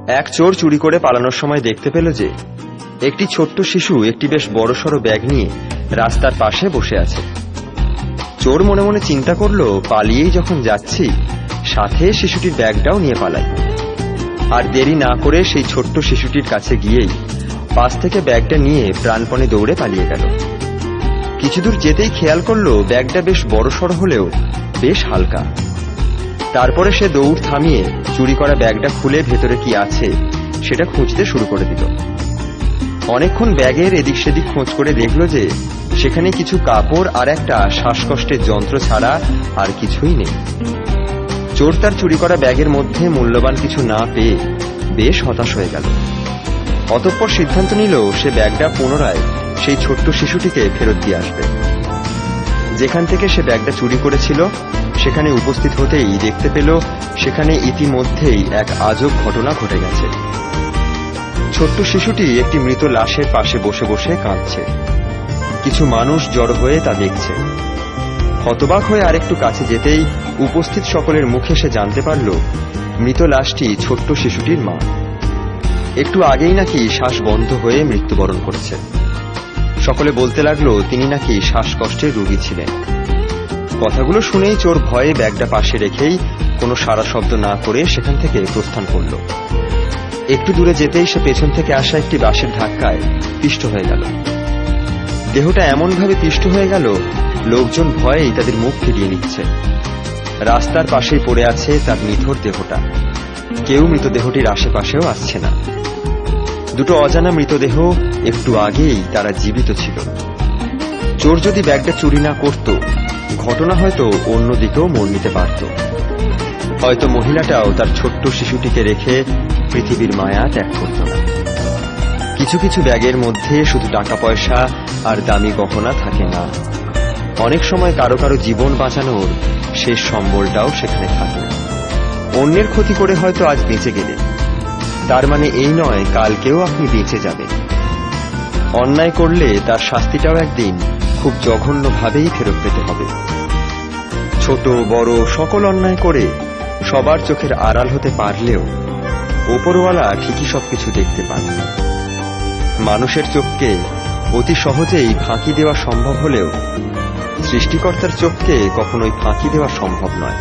এক চোর চুরি করে পালানোর সময় দেখতে পেল যে একটি ছোট্ট শিশু একটি বেশ বড়সড় ব্যাগ নিয়ে রাস্তার পাশে বসে আছে। চোর মনে মনে চিন্তা করলো, পালিয়েই যখন যাচ্ছি সাথে শিশুটির ব্যাগটাও নিয়ে পালাই। আর দেরি না করে সেই ছোট্ট শিশুটির কাছে গিয়েই পাশ থেকে ব্যাগটা নিয়ে প্রাণপণে দৌড়ে পালিয়ে গেল। কিছুদূর যেতেই খেয়াল করলো ব্যাগটা বেশ বড়সড় হলেও বেশ হালকা। তারপরে সে দৌড় থামিয়ে চুরি করা ব্যাগটা খুলে ভেতরে কি আছে সেটা খুঁজতে শুরু করে দিল। অনেকক্ষণ ব্যাগের এদিক সেদিক খোঁজ করে দেখলো যে সেখানে কিছু কাপড় আর একটা শ্বাসকষ্টের যন্ত্র ছাড়া আর কিছুই নেই। চোর তার চুরি করা ব্যাগের মধ্যে মূল্যবান কিছু না পেয়ে বেশ হতাশ হয়ে গেল। অতঃপর সিদ্ধান্ত নিল সে ব্যাগটা পুনরায় সেই ছোট্ট শিশুটিকে ফেরত দিয়ে আসবে। যেখান থেকে সে ব্যাগটা চুরি করেছিল সেখানে উপস্থিত হতেই দেখতে পেল সেখানে ইতিমধ্যেই এক আজব ঘটনা ঘটে গেছে। ছোট্ট শিশুটি একটি মৃত লাশের পাশে বসে বসে কাঁদছে। কিছু মানুষ জড়ো হয়ে তা দেখছে। হতবাক হয়ে আরেকটু কাছে যেতেই উপস্থিত সকলের মুখে সে জানতে পারল মৃত লাশটি ছোট্ট শিশুটির মা। একটু আগেই নাকি শ্বাস বন্ধ হয়ে মৃত্যুবরণ করেছে। সকলে বলতে লাগলো তিনি নাকি শ্বাসকষ্টের রোগী ছিলেন। কথাগুলো শুনেই চোর ভয়ে ব্যাগটা পাশে রেখেই কোনো সাড়া শব্দ না করে সেখান থেকে প্রস্থান করল। একটু দূরে যেতেই সে পেছন থেকে আসা একটি বাসের ধাক্কায় পিষ্ট হয়ে গেল। দেহটা এমনভাবে পিষ্ট হয়ে গেল লোকজন ভয়েই তাদের মুখ ফিরিয়ে নিচ্ছে। রাস্তার পাশেই পড়ে আছে তার নিথর দেহটা। কেউ মৃতদেহটির আশেপাশেও আসছে না। দুটো অজানা মৃতদেহ একটু আগেই তারা জীবিত ছিল। চোর যদি ব্যাগটা চুরি না করত ঘটনা হয়তো অন্যদিকেও মোড় নিতে পারত। হয়তো মহিলাটাও তার ছোট্ট শিশুটিকে রেখে পৃথিবীর মায়া ত্যাগ করত না। কিছু কিছু ব্যাগের মধ্যে শুধু টাকা পয়সা আর দামি গহনা থাকে না, অনেক সময় কারো কারো জীবন বাঁচানোর শেষ সম্বলটাও সেখানে থাকে। অন্যের ক্ষতি করে হয়তো আজ বেঁচে গেলে তার মানে এই নয় কালকেও আপনি বেঁচে যাবেন। অন্যায় করলে তার শাস্তিটাও একদিন খুব জঘন্যভাবেই ফেরত পেতে হবে। ছোট বড় সকল অন্যায় করে সবার চোখের আড়াল হতে পারলেও ওপরওয়ালা ঠিকই সবকিছু দেখতে পান। মানুষের চোখকে অতি সহজেই ফাঁকি দেওয়া সম্ভব হলেও সৃষ্টিকর্তার চোখকে কখনোই ফাঁকি দেওয়া সম্ভব নয়।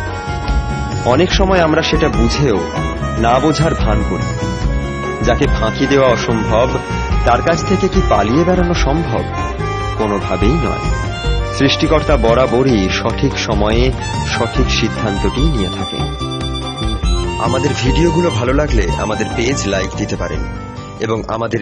অনেক সময় আমরা সেটা বুঝেও না বোঝার ভান করি। যাকে ফাঁকি দেওয়া অসম্ভব তার কাছ থেকে কি পালিয়ে বেড়ানো সম্ভব? কোনোভাবেই নয়। সৃষ্টিকর্তা বরাবরই সঠিক সময়ে সঠিক সিদ্ধান্তটি নিয়ে থাকেন। আমাদের ভিডিওগুলো ভালো লাগলে আমাদের পেজ লাইক দিতে পারেন এবং আমাদের